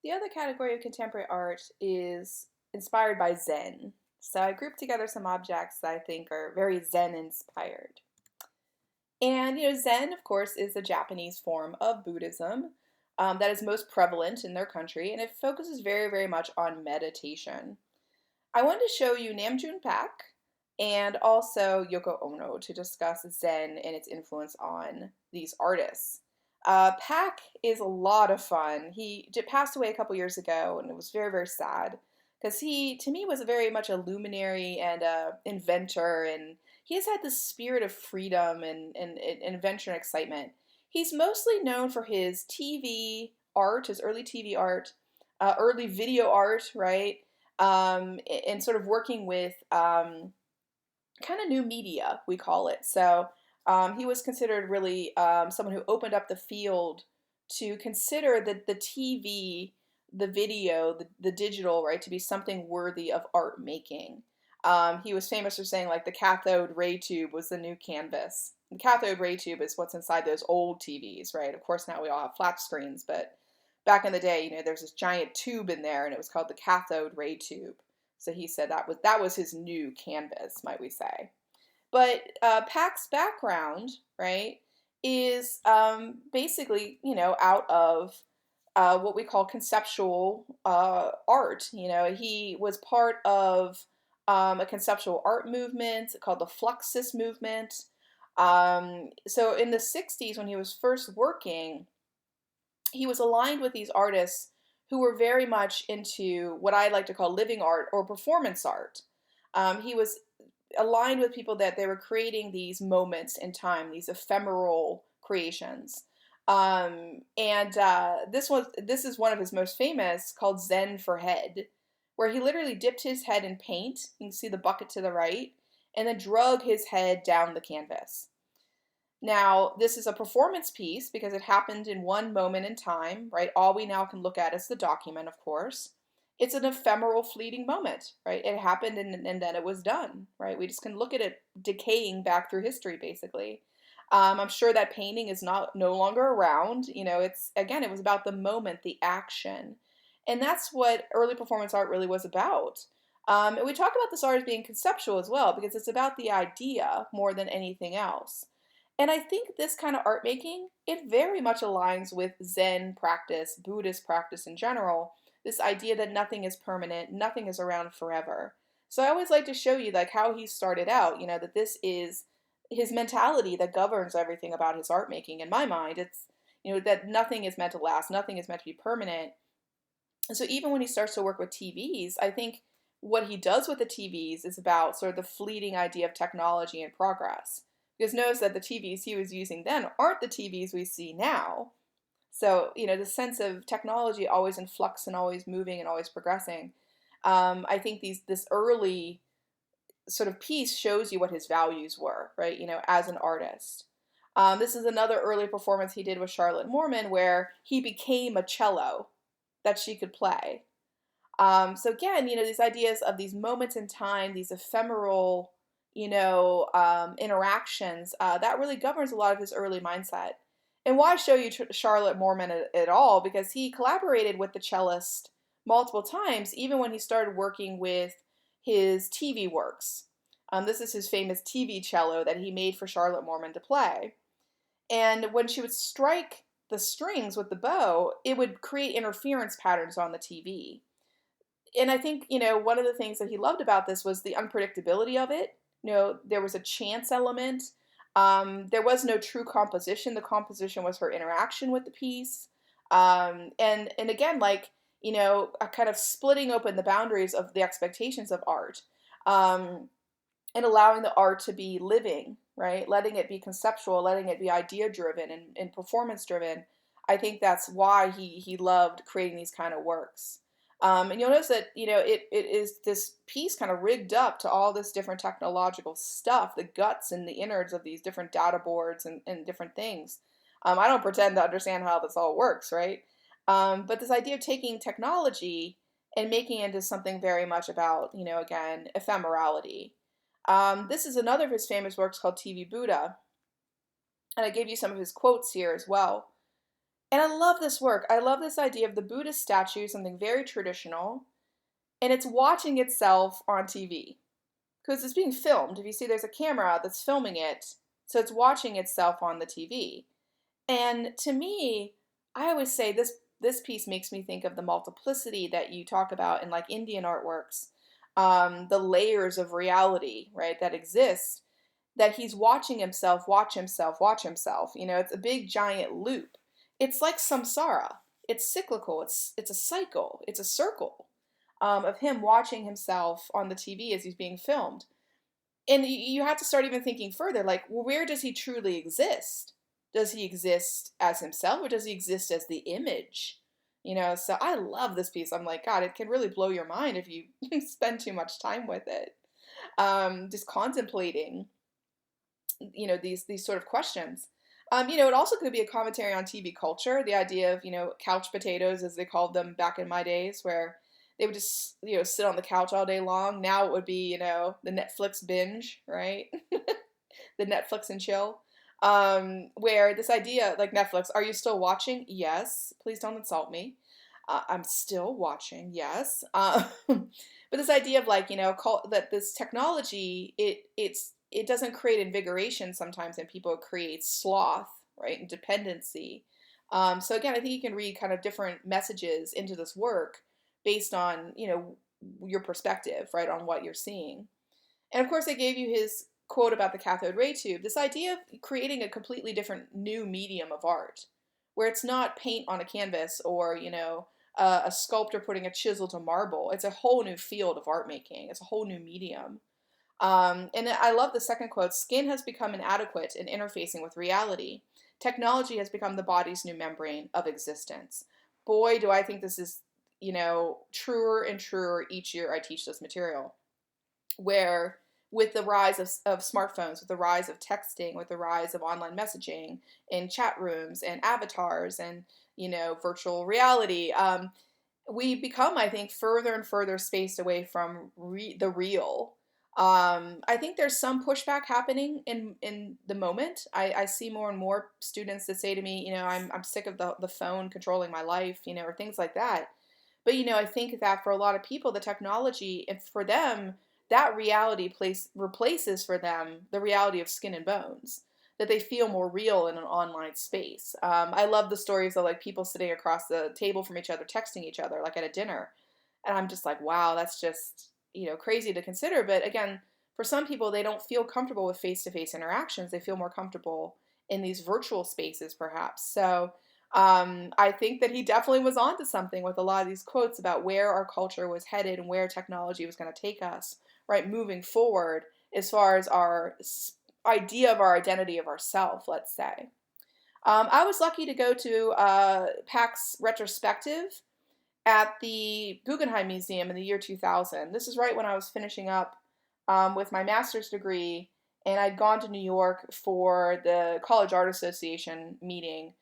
The other category of contemporary art is inspired by Zen. So I grouped together some objects that I think are very Zen inspired. And Zen, of course, is a Japanese form of Buddhism that is most prevalent in their country, and it focuses very, very much on meditation. I wanted to show you Namjoon Pak and also Yoko Ono to discuss Zen and its influence on these artists. Pak is a lot of fun. He passed away a couple years ago, and it was very, very sad because he, to me, was very much a luminary and a inventor, and he has had this spirit of freedom and adventure and excitement. He's mostly known for his TV art, his early TV art, early video art, right? And sort of working with kind of new media, we call it. So he was considered really someone who opened up the field to consider the TV, the video, the digital, right, to be something worthy of art making. He was famous for saying, like, the cathode ray tube was the new canvas. The cathode ray tube is what's inside those old TVs, right? Of course, now we all have flat screens, but back in the day, there's this giant tube in there, and it was called the cathode ray tube. So he said that was his new canvas, might we say? But Pak's background, right, is basically out of what we call conceptual art. He was part of a conceptual art movement called the Fluxus movement. So in the 60s, when he was first working, he was aligned with these artists who were very much into what I like to call living art or performance art. He was aligned with people that they were creating these moments in time, these ephemeral creations. And this is one of his most famous, called Zen for Head, where he literally dipped his head in paint. You can see the bucket to the right, and then drug his head down the canvas. Now, this is a performance piece because it happened in one moment in time, right? All we now can look at is the document, of course. It's an ephemeral, fleeting moment, right? It happened and then it was done, right? We just can look at it decaying back through history, basically. I'm sure that painting is no longer around. It's again, it was about the moment, the action, and that's what early performance art really was about. And we talk about this art as being conceptual as well because it's about the idea more than anything else. And I think this kind of art making, it very much aligns with Zen practice, Buddhist practice in general, this idea that nothing is permanent, nothing is around forever. So I always like to show you like how he started out, that this is his mentality that governs everything about his art making. In my mind, it's that nothing is meant to last, nothing is meant to be permanent. And so even when he starts to work with TVs, I think what he does with the TVs is about sort of the fleeting idea of technology and progress. Because notice that the TVs he was using then aren't the TVs we see now. So, the sense of technology always in flux and always moving and always progressing. I think this early sort of piece shows you what his values were, right? As an artist. This is another early performance he did with Charlotte Moorman where he became a cello that she could play. So again, these ideas of these moments in time, these ephemeral, interactions, that really governs a lot of his early mindset. And why show you Charlotte Moorman at all? Because he collaborated with the cellist multiple times, even when he started working with his TV works. This is his famous TV cello that he made for Charlotte Moorman to play. And when she would strike the strings with the bow, it would create interference patterns on the TV. And I think, one of the things that he loved about this was the unpredictability of it. There was a chance element. There was no true composition. The composition was her interaction with the piece. And again, like, a kind of splitting open the boundaries of the expectations of art. And allowing the art to be living, right? Letting it be conceptual, letting it be idea driven and performance driven. I think that's why he loved creating these kind of works. And you'll notice that, it is this piece kind of rigged up to all this different technological stuff, the guts and the innards of these different data boards and different things. I don't pretend to understand how this all works, right? But this idea of taking technology and making it into something very much about, again, ephemerality. This is another of his famous works called TV Buddha. And I gave you some of his quotes here as well. And I love this work. I love this idea of the Buddhist statue, something very traditional, and it's watching itself on TV because it's being filmed. If you see, there's a camera that's filming it, so it's watching itself on the TV. And to me, I always say this piece makes me think of the multiplicity that you talk about in like Indian artworks, the layers of reality, right, that exist. That he's watching himself, watch himself, watch himself. You know, it's a big giant loop. It's like samsara. It's cyclical. It's a cycle. It's a circle of him watching himself on the TV as he's being filmed. And you have to start even thinking further, like, well, where does he truly exist? Does he exist as himself, or does he exist as the image? You know, so I love this piece. I'm like, God, it can really blow your mind if you spend too much time with it. Just contemplating, you know, these sort of questions. You know, it also could be a commentary on TV culture, the idea of, you know, couch potatoes, as they called them back in my days, where they would just, you know, sit on the couch all day long. Now it would be, you know, the Netflix binge, right? The Netflix and chill. Where this idea, like Netflix, are you still watching? Yes. Please don't insult me. I'm still watching, yes. But this idea of like, you know, that this technology, it doesn't create invigoration sometimes in people. It creates sloth, right, and dependency. So again, I think you can read kind of different messages into this work based on, you know, your perspective, right, on what you're seeing. And of course, I gave you his quote about the cathode ray tube, this idea of creating a completely different new medium of art, where it's not paint on a canvas or, you know, a sculptor putting a chisel to marble. It's a whole new field of art making. It's a whole new medium. And I love the second quote: skin has become inadequate in interfacing with reality. Technology has become the body's new membrane of existence. Boy, do I think this is, you know, truer and truer each year I teach this material. Where with the rise of smartphones, with the rise of texting, with the rise of online messaging and chat rooms and avatars and, you know, virtual reality, we become, I think, further and further spaced away from the real. I think there's some pushback happening in the moment. I see more and more students that say to me, you know, I'm sick of the phone controlling my life, you know, or things like that. But, you know, I think that for a lot of people, the technology, and for them, that reality replaces for them the reality of skin and bones, that they feel more real in an online space. I love the stories of like people sitting across the table from each other, texting each other, like at a dinner. And I'm just like, wow, that's just, you know, crazy to consider. But again, for some people, they don't feel comfortable with face to face interactions. They feel more comfortable in these virtual spaces, perhaps. So I think that he definitely was onto something with a lot of these quotes about where our culture was headed and where technology was going to take us, right, moving forward as far as our idea of our identity of ourself, let's say. I was lucky to go to PAX retrospective at the Guggenheim Museum in the year 2000. This is right when I was finishing up with my master's degree, and I'd gone to New York for the College Art Association meeting,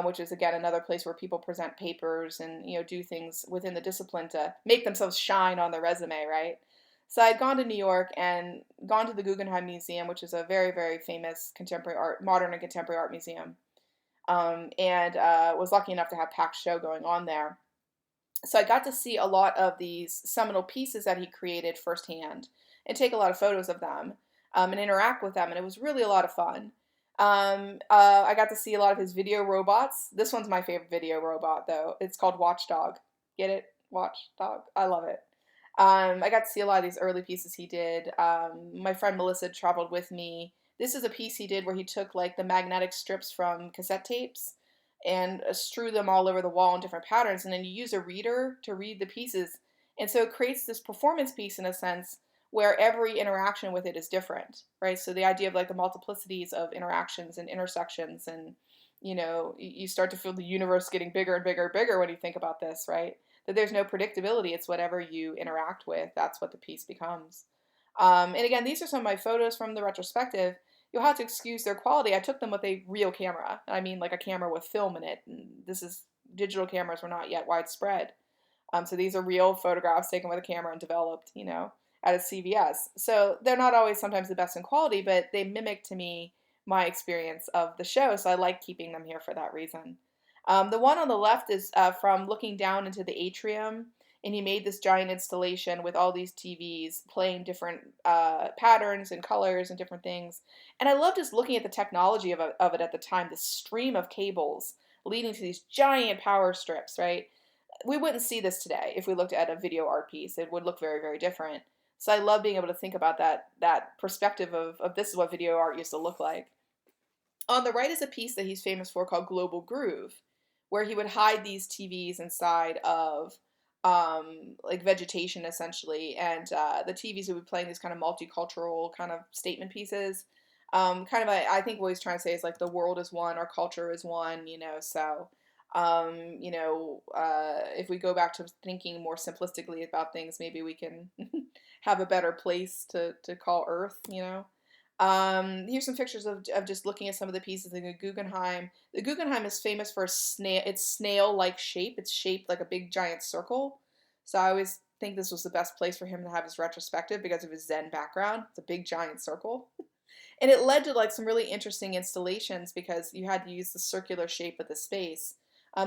which is again another place where people present papers and, you know, do things within the discipline to make themselves shine on their resume, right? So I'd gone to New York and gone to the Guggenheim Museum, which is a very, very famous contemporary art, modern and contemporary art museum, and was lucky enough to have PAX show going on there. So I got to see a lot of these seminal pieces that he created firsthand and take a lot of photos of them, and interact with them, and it was really a lot of fun. I got to see a lot of his video robots. This one's my favorite video robot, though. It's called Watchdog. Get it? Watchdog. I love it. I got to see a lot of these early pieces he did. My friend Melissa traveled with me. This is a piece he did where he took like the magnetic strips from cassette tapes and strew them all over the wall in different patterns, and then you use a reader to read the pieces. And so it creates this performance piece in a sense where every interaction with it is different, right? So the idea of like the multiplicities of interactions and intersections, and, you know, you start to feel the universe getting bigger and bigger and bigger when you think about this, right? That there's no predictability. It's whatever you interact with, that's what the piece becomes. And again, these are some of my photos from the retrospective. You'll have to excuse their quality. I took them with a real camera. I mean, like a camera with film in it. And this is, digital cameras were not yet widespread. So these are real photographs taken with a camera and developed, you know, at a CVS. So they're not always sometimes the best in quality, but they mimic to me my experience of the show. So I like keeping them here for that reason. The one on the left is from looking down into the atrium, and he made this giant installation with all these TVs playing different patterns and colors and different things. And I love just looking at the technology of it at the time, the stream of cables leading to these giant power strips, right? We wouldn't see this today if we looked at a video art piece. It would look very, very different. So I love being able to think about that perspective of this is what video art used to look like. On the right is a piece that he's famous for called Global Groove, where he would hide these TVs inside of like vegetation essentially, and the TVs would be playing these kind of multicultural kind of statement pieces. Kind of, I think what he's trying to say is like the world is one, our culture is one, you know. So, if we go back to thinking more simplistically about things, maybe we can have a better place to call Earth, you know. Here's some pictures of just looking at some of the pieces in the Guggenheim. The Guggenheim is famous for its snail-like shape. It's shaped like a big giant circle. So I always think this was the best place for him to have his retrospective because of his Zen background. It's a big giant circle. And it led to like some really interesting installations because you had to use the circular shape of the space.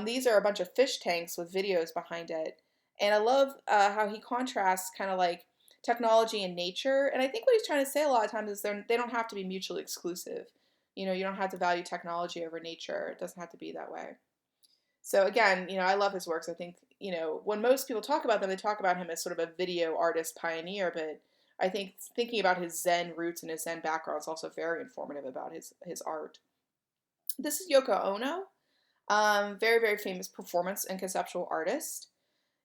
These are a bunch of fish tanks with videos behind it. And I love how he contrasts kind of like technology and nature. And I think what he's trying to say a lot of times is they don't have to be mutually exclusive. You know, you don't have to value technology over nature. It doesn't have to be that way. So again, you know, I love his works. I think, you know, when most people talk about them, they talk about him as sort of a video artist pioneer, but I think thinking about his Zen roots and his Zen background is also very informative about his art. This is Yoko Ono, very, very famous performance and conceptual artist,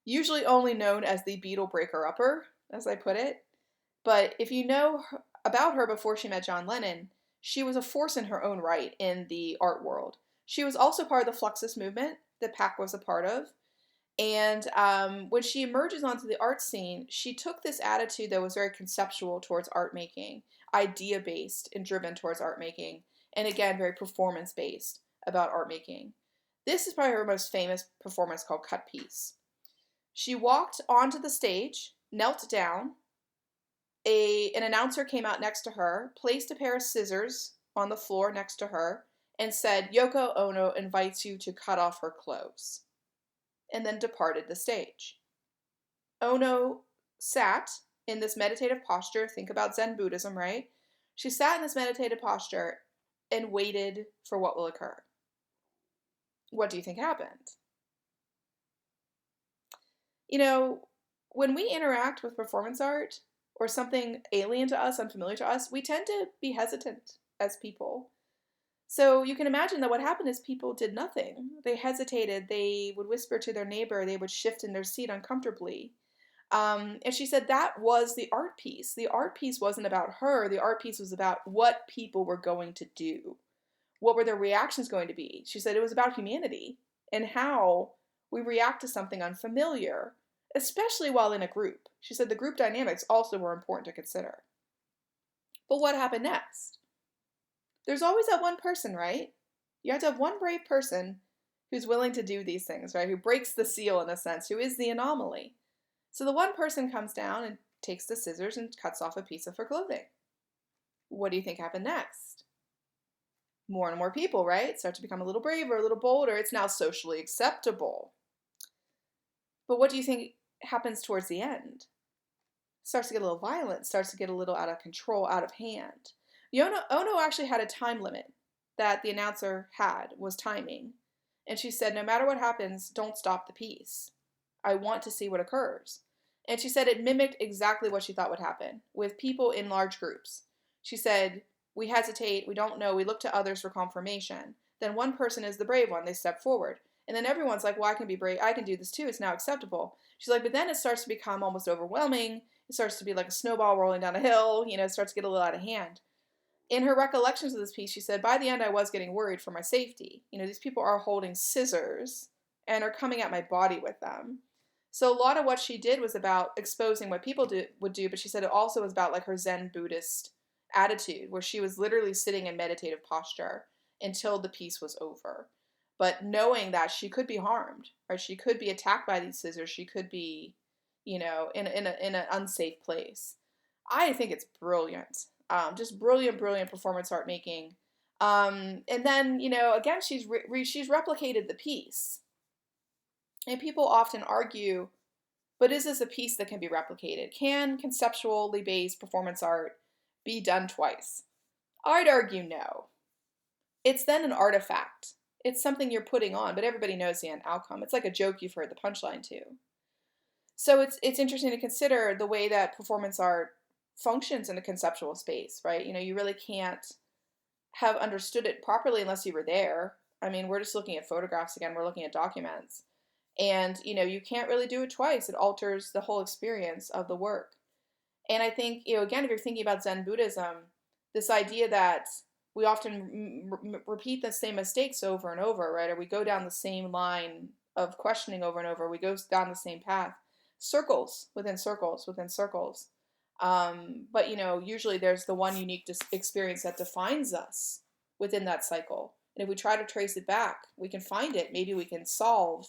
usually only known as the Beatle breaker-upper, as I put it. But if you know about her before she met John Lennon, she was a force in her own right in the art world. She was also part of the Fluxus movement that Pac was a part of. And when she emerges onto the art scene, she took this attitude that was very conceptual towards art making, idea based and driven towards art making, and again, very performance based about art making. This is probably her most famous performance called Cut Piece. She walked onto the stage, knelt down. An announcer came out next to her, placed a pair of scissors on the floor next to her, and said, "Yoko Ono invites you to cut off her clothes," and then departed the stage. Ono sat in this meditative posture. Think about Zen Buddhism, right? She sat in this meditative posture and waited for what will occur. What do you think happened? You know, when we interact with performance art or something alien to us, unfamiliar to us, we tend to be hesitant as people. So you can imagine that what happened is people did nothing. They hesitated. They would whisper to their neighbor. They would shift in their seat uncomfortably. And she said that was the art piece. The art piece wasn't about her. The art piece was about what people were going to do. What were their reactions going to be? She said it was about humanity and how we react to something unfamiliar, especially while in a group. She said the group dynamics also were important to consider. But what happened next? There's always that one person, right? You have to have one brave person who's willing to do these things, right? Who breaks the seal in a sense, who is the anomaly. So the one person comes down and takes the scissors and cuts off a piece of her clothing. What do you think happened next? More and more people, right? Start to become a little braver, a little bolder. It's now socially acceptable. But what do you think happens towards the end? Starts to get a little violent, starts to get a little out of control, out of hand. Ono actually had a time limit that the announcer had, was timing. And she said, no matter what happens, don't stop the piece. I want to see what occurs. And she said it mimicked exactly what she thought would happen with people in large groups. She said, we hesitate, we don't know, we look to others for confirmation. Then one person is the brave one, they step forward. And then everyone's like, well, I can be brave, I can do this too, it's now acceptable. She's like, but then it starts to become almost overwhelming. It starts to be like a snowball rolling down a hill, it starts to get a little out of hand. In her recollections of this piece, she said, by the end, I was getting worried for my safety. These people are holding scissors and are coming at my body with them. So a lot of what she did was about exposing what people would do, but she said it also was about like her Zen Buddhist attitude, where she was literally sitting in meditative posture until the piece was over. But knowing that she could be harmed, right? She could be attacked by these scissors. She could be, in an unsafe place. I think it's brilliant. Just brilliant, brilliant performance art making. And then, again, she's replicated the piece. And people often argue, but is this a piece that can be replicated? Can conceptually based performance art be done twice? I'd argue no. It's then an artifact. It's something you're putting on, but everybody knows the end outcome. It's like a joke you've heard the punchline to. So it's interesting to consider the way that performance art functions in a conceptual space, right? You really can't have understood it properly unless you were there. I mean, we're just looking at photographs again, we're looking at documents. And, you can't really do it twice. It alters the whole experience of the work. And I think, again, if you're thinking about Zen Buddhism, this idea that we often repeat the same mistakes over and over, right? Or we go down the same line of questioning over and over. We go down the same path, circles within circles within circles. But usually there's the one unique experience that defines us within that cycle. And if we try to trace it back, we can find it. Maybe we can solve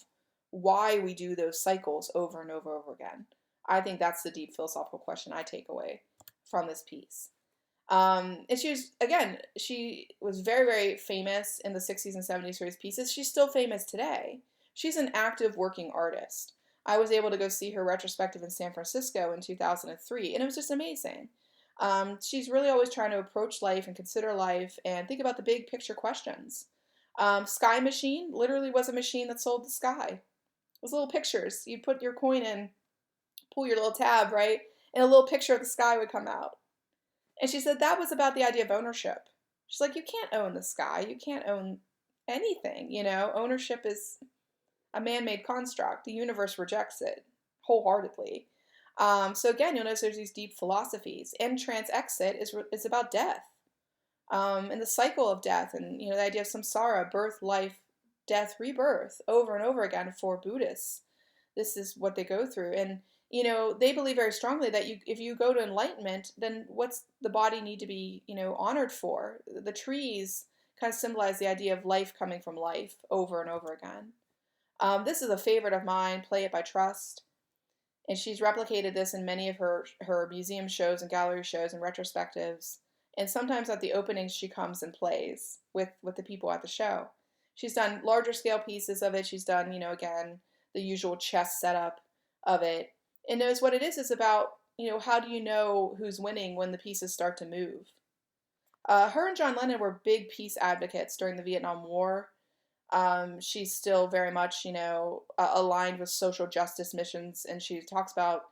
why we do those cycles over and over and over again. I think that's the deep philosophical question I take away from this piece. And she was very, very famous in the 60s and 70s for his pieces. She's still famous today. She's an active working artist. I was able to go see her retrospective in San Francisco in 2003, and it was just amazing. She's really always trying to approach life and consider life and think about the big picture questions. Sky Machine literally was a machine that sold the sky. It was little pictures. You'd put your coin in, pull your little tab, right? And a little picture of the sky would come out. And she said that was about the idea of ownership. She's like, you can't own the sky. You can't own anything, Ownership is a man-made construct. The universe rejects it wholeheartedly. So again, you'll notice there's these deep philosophies. Entrance exit is about death, and the cycle of death, and the idea of samsara, birth, life, death, rebirth, over and over again for Buddhists. This is what they go through, and they believe very strongly that if you go to enlightenment, then what's the body need to be honored for? The trees kind of symbolize the idea of life coming from life over and over again. This is a favorite of mine, Play It by Trust. And she's replicated this in many of her museum shows and gallery shows and retrospectives. And sometimes at the openings, she comes and plays with the people at the show. She's done larger scale pieces of it. She's done, again, the usual chess setup of it. And knows what it is about, how do you know who's winning when the pieces start to move? Her and John Lennon were big peace advocates during the Vietnam War. She's still very much, aligned with social justice missions, and she talks about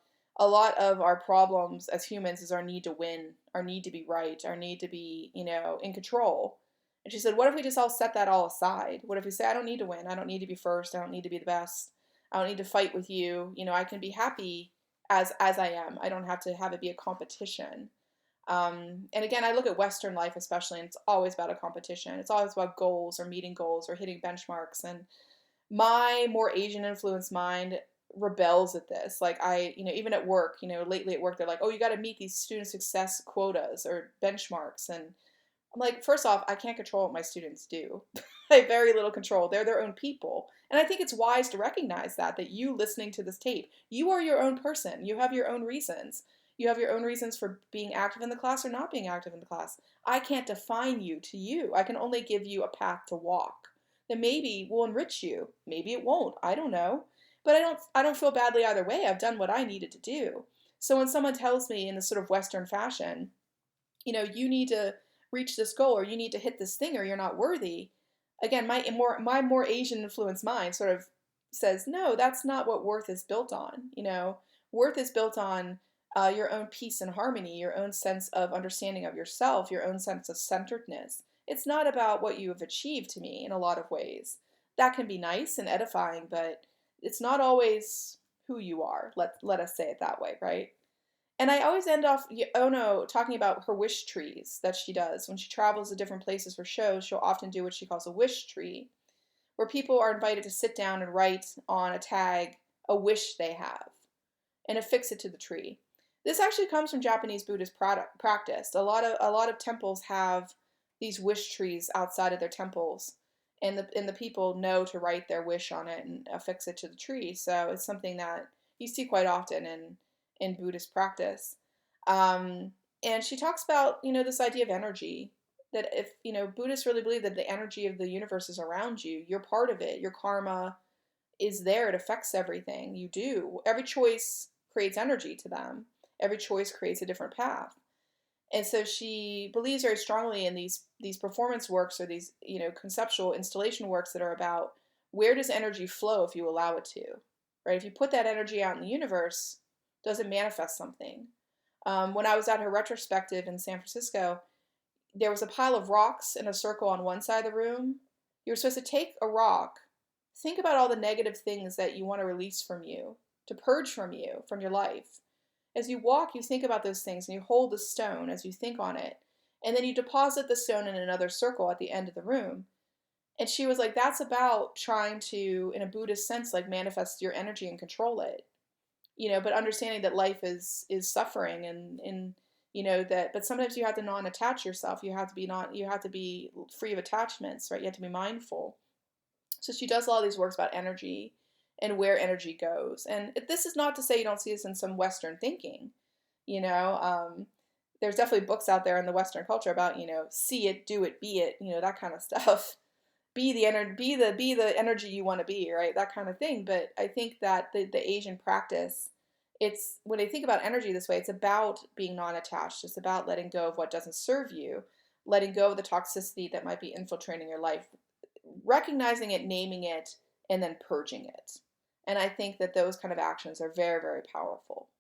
a lot of our problems as humans is our need to win, our need to be right, our need to be, in control. And she said, what if we just all set that all aside? What if we say, I don't need to win, I don't need to be first, I don't need to be the best, I don't need to fight with you, I can be happy as I am. I don't have to have it be a competition. And again, I look at Western life especially, and it's always about a competition. It's always about goals or meeting goals or hitting benchmarks. And my more Asian influenced mind rebels at this. Like even at work, lately at work, they're like, oh, you got to meet these student success quotas or benchmarks. And I'm like, first off, I can't control what my students do. I have very little control. They're their own people. And I think it's wise to recognize that you listening to this tape, you are your own person. You have your own reasons. You have your own reasons for being active in the class or not being active in the class. I can't define you to you. I can only give you a path to walk that maybe will enrich you. Maybe it won't. I don't know. But I don't feel badly either way. I've done what I needed to do. So when someone tells me in this sort of Western fashion, you need to reach this goal or you need to hit this thing or you're not worthy. Again, my more Asian influenced mind sort of says, no, that's not what worth is built on. Worth is built on your own peace and harmony, your own sense of understanding of yourself, your own sense of centeredness. It's not about what you have achieved to me in a lot of ways. That can be nice and edifying, but it's not always who you are. Let us say it that way, right? And I always end off Ono talking about her wish trees that she does. When she travels to different places for shows, she'll often do what she calls a wish tree, where people are invited to sit down and write on a tag a wish they have and affix it to the tree. This actually comes from Japanese Buddhist practice. A lot of temples have these wish trees outside of their temples, and the people know to write their wish on it and affix it to the tree. So it's something that you see quite often in Buddhist practice. And she talks about this idea of energy, that if, Buddhists really believe that the energy of the universe is around you, you're part of it. Your karma is there. It affects everything you do. Every choice creates energy to them. Every choice creates a different path. And so she believes very strongly in these performance works, or these, conceptual installation works that are about where does energy flow if you allow it to, right? If you put that energy out in the universe, does it manifest something? When I was at her retrospective in San Francisco, there was a pile of rocks in a circle on one side of the room. You were supposed to take a rock, think about all the negative things that you want to release from you, to purge from you, from your life. As you walk, you think about those things and you hold the stone as you think on it. And then you deposit the stone in another circle at the end of the room. And she was like, that's about trying to, in a Buddhist sense, like manifest your energy and control it. But understanding that life is suffering, and that, but sometimes you have to non-attach yourself. You have to be free of attachments, right? You have to be mindful. So she does all these works about energy and where energy goes. And this is not to say you don't see this in some Western thinking. You know, there's definitely books out there in the Western culture about, see it, do it, be it, that kind of stuff. Be the energy you want to be, right? That kind of thing. But I think that the Asian practice, it's when they think about energy this way, it's about being non-attached. It's about letting go of what doesn't serve you, letting go of the toxicity that might be infiltrating your life, recognizing it, naming it, and then purging it. And I think that those kind of actions are very, very powerful.